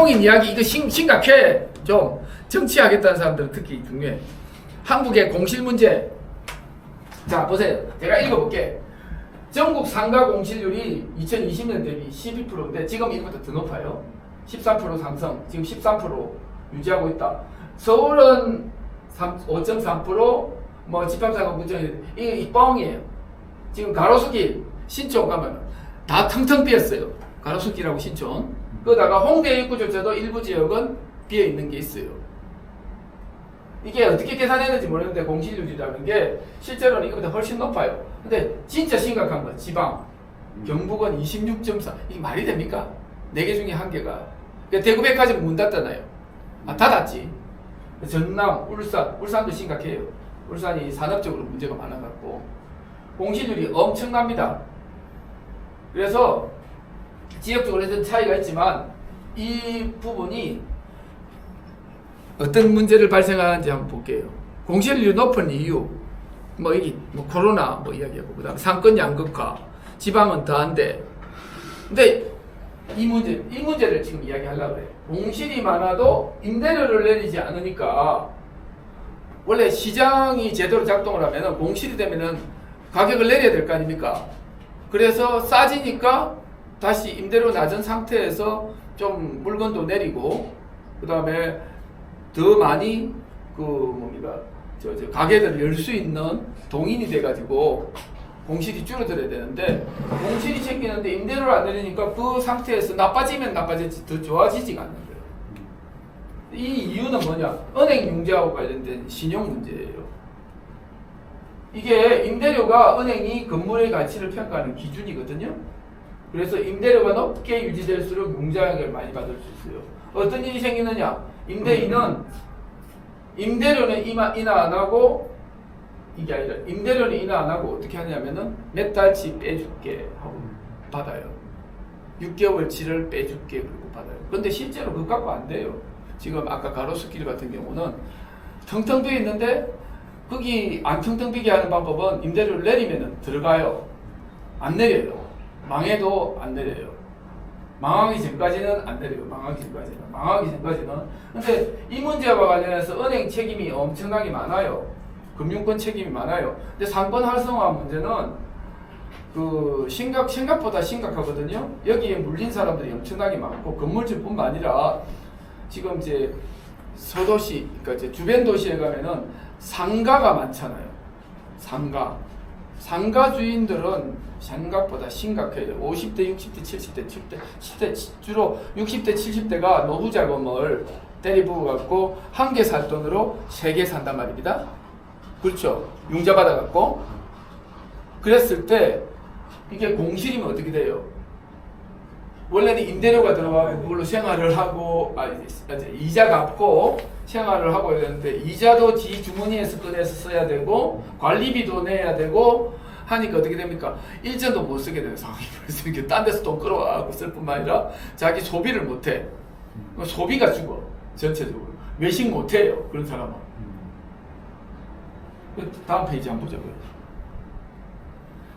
이봉인 이야기 이거 심각해. 좀 정치하겠다는 사람들은 특히 중요해. 한국의 공실 문제. 자 보세요. 제가 읽어볼게. 전국 상가 공실률이 2020년 대비 12%인데 지금 이거보다 더 높아요. 13% 상승. 지금 13% 유지하고 있다. 서울은 5.3%, 뭐 집합사고 문제 이게 뻥이에요. 지금 가로수길 신촌 가면 다 텅텅 비었어요. 가로수길하고 신촌. 그러다가 홍대 입구조차도 일부 지역은 비어 있는 게 있어요. 이게 어떻게 계산했는지 모르는데 공실률이라는 게 실제로는 이거보다 훨씬 높아요. 근데 진짜 심각한 건 지방. 경북은 26.4. 이게 말이 됩니까? 4개 중에 1개가. 그러니까 대구백화점 문 닫잖아요. 아, 닫았지. 전남, 울산도 심각해요. 울산이 산업적으로 문제가 많아갖고 공실률이 엄청납니다. 그래서 지역적으로 해서 차이가 있지만 이 부분이 어떤 문제를 발생하는지 한번 볼게요. 공실률이 높은 이유, 뭐 이게 뭐 코로나 뭐 이야기하고 그다음 상권 양극화, 지방은 더한데, 근데 이 문제를 지금 이야기하려고 해요. 공실이 많아도 임대료를 내리지 않으니까 원래 시장이 제대로 작동을 하면은 공실이 되면은 가격을 내려야 될 거 아닙니까? 그래서 싸지니까 다시 임대료 낮은 상태에서 좀 물건도 내리고 그 다음에 더 많이 가게들을 열 수 있는 동인이 돼가지고 공실이 줄어들어야 되는데 공실이 생기는데 임대료를 안 내리니까 그 상태에서 나빠지면 나빠지지 더 좋아지지가 않는 거예요. 이 이유는 뭐냐? 은행 융자하고 관련된 신용 문제예요. 이게 임대료가 은행이 건물의 가치를 평가하는 기준이거든요. 그래서 임대료가 높게 유지될수록 융자액을 많이 받을 수 있어요. 어떤 일이 생기느냐? 임대인은 임대료는 인하 안 하고 이게 아니라 임대료는 인하 안 하고 어떻게 하냐면은 몇 달치 빼줄게 하고 받아요. 6개월치를 빼줄게 그리고 받아요. 근데 실제로 그거 갖고 안 돼요. 지금 아까 가로수길 같은 경우는 텅텅 비어 있는데 거기 안 텅텅 비게 하는 방법은 임대료를 내리면은 들어가요. 안 내려요. 망해도 안 내려요. 망하기 전까지는 안 내려요. 망하기 전까지는. 근데 이 문제와 관련해서 은행 책임이 엄청나게 많아요. 금융권 책임이 많아요. 근데 상권 활성화 문제는 생각보다 심각하거든요. 여기에 물린 사람들이 엄청나게 많고 건물주뿐만 아니라 지금 이제 서도시, 그러니까 이제 주변 도시에 가면은 상가가 많잖아요. 상가 주인들은 생각보다 심각해요. 50대, 60대, 70대, 주로 60대, 70대가 노후 자금을 때리부어 갖고 한 개 살 돈으로 3개 산단 말입니다. 그렇죠. 융자 받아 갖고. 그랬을 때 이게 공실이면 어떻게 돼요? 원래는 임대료가 들어가고 그걸로 생활을 하고 이자 갚고 생활을 하고 이랬는데 이자도 지 주머니에서 꺼내서 써야 되고 관리비도 내야 되고 하니까 어떻게 됩니까? 일전도 못 쓰게 되는 상황이 벌써 딴 데서 돈 끌어와서 쓸 뿐만 아니라 자기 소비를 못해. 소비가 죽어. 전체적으로. 외식 못해요. 그런 사람은. 다음 페이지 한번 보자고요.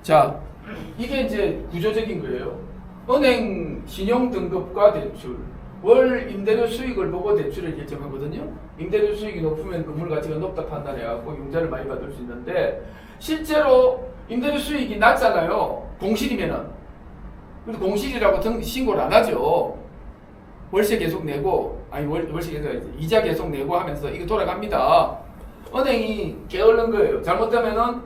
자, 이게 이제 구조적인 거예요. 은행 신용 등급과 대출, 월 임대료 수익을 보고 대출을 결정하거든요. 임대료 수익이 높으면 건물 가치가 높다 판단해갖고 융자를 많이 받을 수 있는데 실제로 임대료 수익이 낮잖아요. 공실이면은. 근데 공실이라고 신고를 안 하죠. 월세 계속 내고, 월세 계속 이자 계속 내고 하면서 이거 돌아갑니다. 은행이 게을른 거예요. 잘못되면은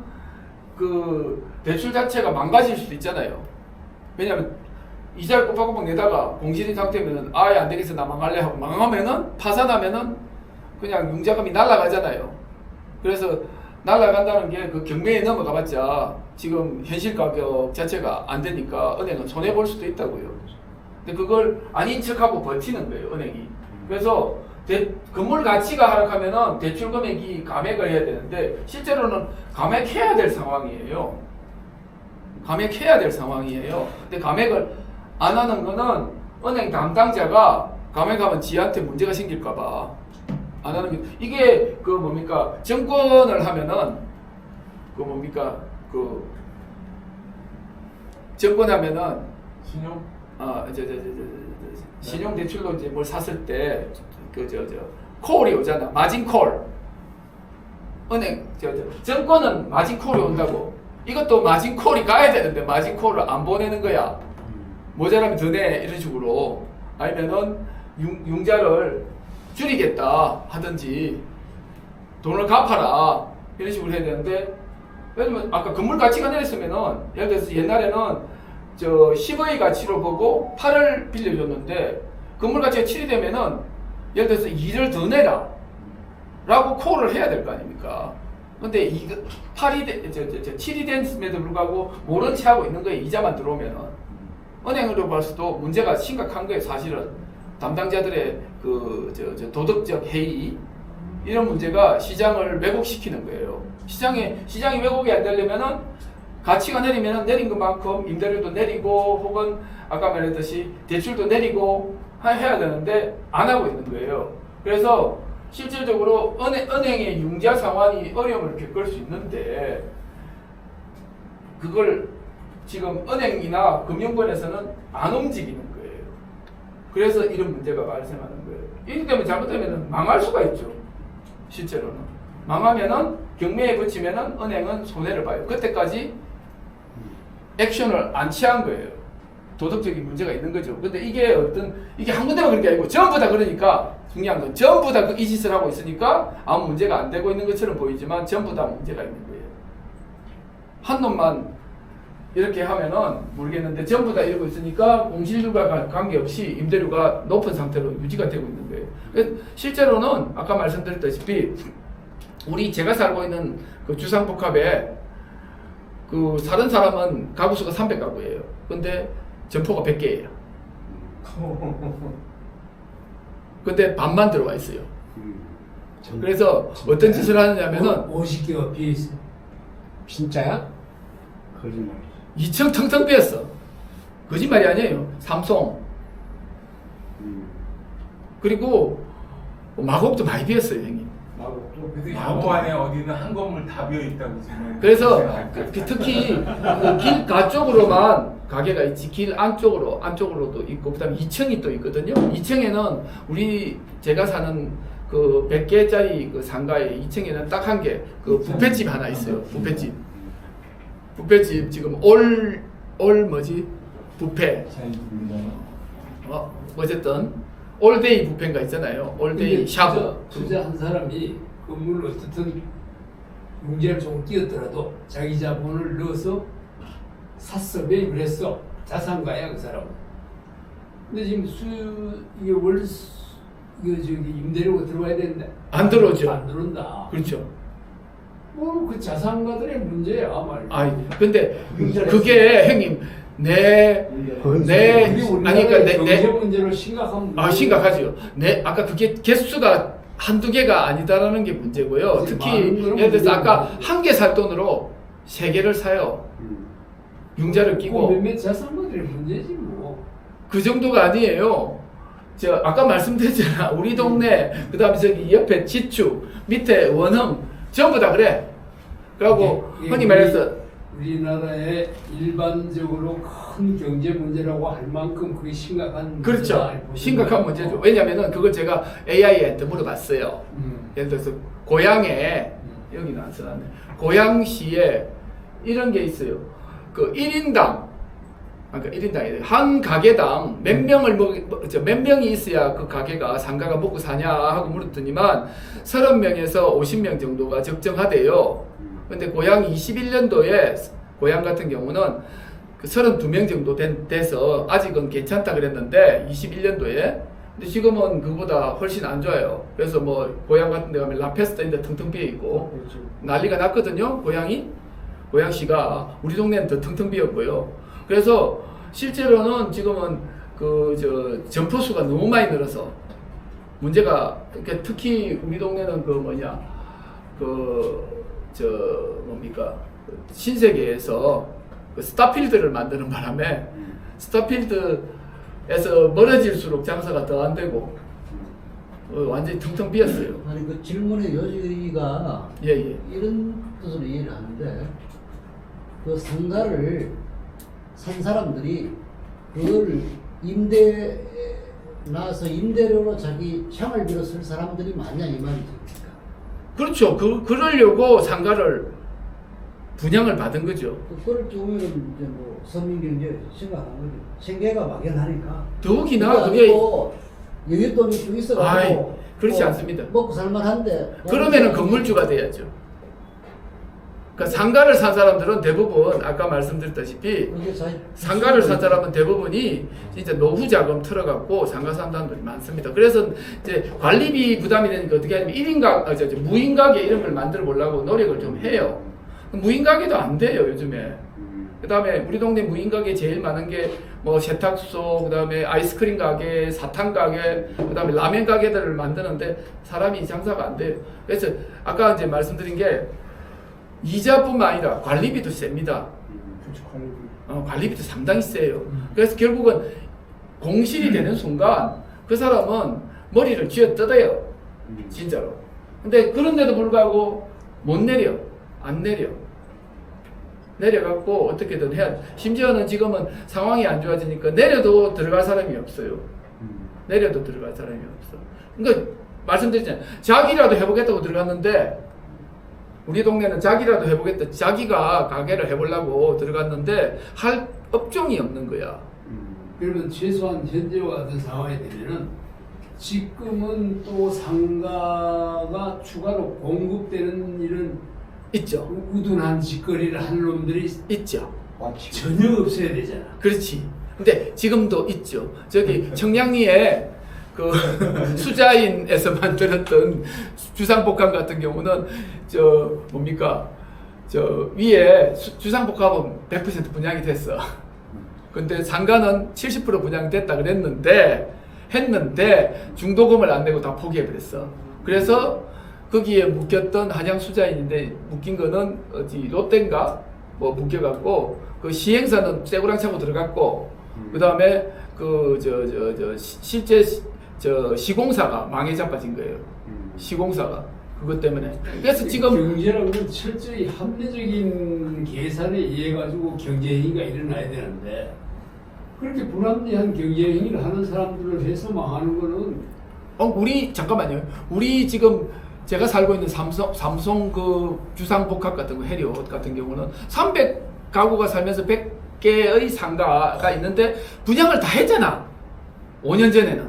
그 대출 자체가 망가질 수도 있잖아요. 왜냐면 이자를 꼬박꼬박 내다가 공실인 상태면은 아예 안 되겠어 나 망할래 하고 망하면은 파산하면은 그냥 융자금이 날아가잖아요. 그래서 날아간다는 게 그 경매에 넘어가봤자 지금 현실 가격 자체가 안 되니까 은행은 손해 볼 수도 있다고요. 근데 그걸 아닌 척하고 버티는 거예요 은행이. 그래서 건물 가치가 하락하면은 대출 금액이 감액을 해야 되는데 실제로는 감액해야 될 상황이에요. 근데 감액을 안 하는 거는 은행 담당자가 감액하면 지한테 문제가 생길까봐 안 하는 게 이게 정권을 하면은 정권하면은 신용? 신용대출로 이제 뭘 샀을 때 콜이 오잖아. 마진 콜. 은행 증권은 마진 콜이 온다고. 이것도 마진 콜이 가야 되는데 마진 콜을 안 보내는 거야. 모자라면 더 내 이런 식으로. 아니면은 융자를 줄이겠다 하든지 돈을 갚아라 이런 식으로 해야 되는데, 예를 들면 아까 건물 가치가 내렸으면은, 예를 들어서 옛날에는 10의 가치로 보고 8을 빌려줬는데 건물 가치가 7이 되면은 예를 들어서 2를 더 내라 라고 콜을 해야 될 거 아닙니까? 근데 7이 됐음에도 불구하고 모른 채 하고 있는 거에 이자만 들어오면은 은행으로 봐서도 문제가 심각한 거예요. 사실은 담당자들의 도덕적 해이, 이런 문제가 시장을 왜곡시키는 거예요. 시장이 왜곡이 안 되려면은 가치가 내리면은 내린 것만큼 임대료도 내리고 혹은 아까 말했듯이 대출도 내리고 해야 되는데 안 하고 있는 거예요. 그래서 실질적으로 은행의 융자 상환이 어려움을 겪을 수 있는데, 그걸 지금 은행이나 금융권에서는 안 움직이는 거예요. 그래서 이런 문제가 발생하는 거예요. 이렇게 되면 잘못되면 망할 수가 있죠. 실제로는 망하면은 경매에 붙이면은 은행은 손해를 봐요. 그때까지 액션을 안 취한 거예요. 도덕적인 문제가 있는 거죠. 근데 이게 한 군데만 그런 게 아니고 전부 다 그러니까, 중요한 건 전부 다 이 짓을 하고 있으니까 아무 문제가 안 되고 있는 것처럼 보이지만 전부 다 문제가 있는 거예요. 한 놈만 이렇게 하면은 모르겠는데 전부 다 이러고 있으니까 공실률과 관계없이 임대료가 높은 상태로 유지가 되고 있는 거예요. 그래서 실제로는 아까 말씀드렸다시피 제가 살고 있는 그 주상복합에 사는 사람은 가구수가 300가구예요. 근데 점포가 100개예요. 근데 반만 들어와 있어요. 그래서 어떤 짓을 하느냐면은 50개가 비어있어. 진짜야? 거짓말이지. 2층 텅텅 비었어. 거짓말이 아니에요. 삼성. 그리고 마곡도 많이 비었어요, 형님. 그래서 양호안에 어디는 한 건물 다 비어 있다고 지금. 그래서 특히 길 가쪽으로만 가게가 있지, 길 안쪽으로도 있고, 그다음에 2층이 또 있거든요. 2층에는 제가 사는 그 100개짜리 그 상가에 2층에는 딱 한 개, 그 뷔페집 하나 있어요. 뷔페집 지금 뷔페. 어쨌든 올데이 뷔페인가 있잖아요. 올데이 샤브. 투자한 사람이 건물을 어떻든 융자를 조금 띄었더라도 자기 자본을 넣어서 샀어, 매입을 했어. 자산가야 그 사람은. 근데 지금 임대료가 들어와야 되는데 안 들어오죠. 안 들어온다. 그렇죠. 뭐 그 자산가들의 문제야 말. 근데 그게 형님 경제 문제로 심각한 문제. 심각하죠. 아까 그게 개수가 한두 개가 아니다라는 게 문제고요. 특히 예를 들어서 아까 한 개 살 돈으로 3개를 사요. 융자를 끼고. 몇몇 자산가들의 문제지 뭐. 그 정도가 아니에요. 아까 말씀드렸잖아. 우리 동네, 그 다음에 저기 옆에 지축, 밑에 원흥, 전부 다 그래. 그리고 흔히 말해서 우리나라에 일반적으로 큰 경제 문제라고 할 만큼 그게 심각한 그렇죠. 심각한 문제죠. 왜냐면은 그걸 제가 AI한테 물어봤어요. 예를 들어서 고향에 여기는 안 써놨네. 고향시에 이런 게 있어요. 그 1인당, 그러니까 1인당이 한 가게당 몇 명이 있어야 그 가게가 상가가 먹고 사냐 하고 물었더니만 30명에서 50명 정도가 적정하대요. 근데 고향 21년도에 고향 같은 경우는 그 32명 정도 돼서 아직은 괜찮다 그랬는데 21년도에. 근데 지금은 그보다 훨씬 안 좋아요. 그래서 뭐 고향 같은 데 가면 라페스타인데 텅텅 비어 있고 그렇죠. 난리가 났거든요. 고향시가 우리 동네는 더 텅텅 비었고요. 그래서 실제로는 지금은 점포수가 너무 많이 늘어서 문제가, 그러니까 특히 우리 동네는 신세계에서 스타필드를 만드는 바람에 스타필드에서 멀어질수록 장사가 더 안 되고 완전히 텅텅 비었어요. 아니 그 질문의 요지가 예. 이런 뜻으로 이해를 하는데, 그 상가를 산 사람들이 그걸 임대를 나서 임대료로 자기 생활비로 쓸 사람들이 많냐 이 말이지. 그렇죠. 그러려고 상가를 분양을 받은 거죠. 그럴 경우에는 이제 뭐 서민경제 심각한 거죠. 생계가 막연하니까. 더욱이나 그게 여윳돈이 좀 아이, 있어가지고 그렇지 뭐 않습니다. 먹고 살만한데. 그러면은 건물주가 돼야죠. 그러니까 상가를 산 사람들은 대부분 아까 말씀드렸다시피 상가를 산 사람은 대부분이 진짜 노후 자금 틀어갖고 상가 산 사람들이 많습니다. 그래서 이제 관리비 부담이 되니까 어떻게 하냐면 1인 무인 가게 이런 걸 만들어 보려고 노력을 좀 해요. 무인 가게도 안 돼요 요즘에. 그다음에 우리 동네 무인 가게 제일 많은 게 뭐 세탁소, 그다음에 아이스크림 가게, 사탕 가게, 그다음에 라면 가게들을 만드는데 사람이 장사가 안 돼요. 그래서 아까 이제 말씀드린 게 이자뿐만 아니라 관리비도 셉니다. 관리비도 상당히 세요. 그래서 결국은 공실이 되는 순간 그 사람은 머리를 쥐어 뜯어요. 진짜로. 근데 그런데도 불구하고 못 내려. 안 내려. 내려갖고 어떻게든 해야 돼. 심지어는 지금은 상황이 안 좋아지니까 내려도 들어갈 사람이 없어요. 내려도 들어갈 사람이 없어. 그러니까 말씀드렸잖아요. 자기라도 해보겠다고 들어갔는데 우리 동네는 자기라도 해보겠다. 자기가 가게를 해보려고 들어갔는데 할 업종이 없는 거야. 그러면 최소한 현재와 같은 상황이 되면은 지금은 또 상가가 추가로 공급되는 이런 있죠. 우둔한 짓거리를 하는 놈들이 있죠. 전혀 없어야 되잖아. 그렇지. 근데 지금도 있죠. 저기 청량리에 그 수자인에서 만들었던 주상복합 같은 경우는 저 뭡니까 저 위에 주상복합은 100% 분양이 됐어. 근데 상가는 70% 분양이 됐다 했는데 중도금을 안 내고 다 포기해버렸어. 그래서 거기에 묶였던 한양 수자인인데 묶인 거는 어디 롯데인가 뭐 묶여갖고 그 시행사는 쇠고랑 차고 들어갔고 그 다음에 그 실제 시공사가 망해 자빠진 거예요. 시공사가 그것 때문에. 그래서 지금 경제라는 건 철저히 합리적인 계산에 의해 가지고 경제 행위가 일어나야 되는데 그렇게 불합리한 경제 행위를 하는 사람들을 해서 망하는 거는 잠깐만요. 우리 지금 제가 살고 있는 삼성 그 주상복합 같은 거 해리엇 같은 경우는 300가구가 살면서 100개의 상가가 있는데 분양을 다 했잖아. 5년 전에는.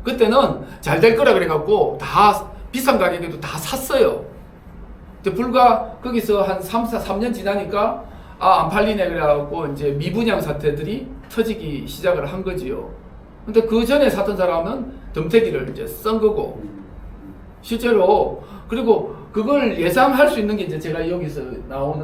그때는 잘 될 거라 그래갖고 다 비싼 가격에도 다 샀어요. 근데 불과 거기서 한 3년 지나니까 안 팔리네 그래갖고 이제 미분양 사태들이 터지기 시작을 한 거지요. 근데 그 전에 샀던 사람은 덤태기를 이제 쓴 거고. 실제로 그리고 그걸 예상할 수 있는 게 이제 제가 여기서 나오는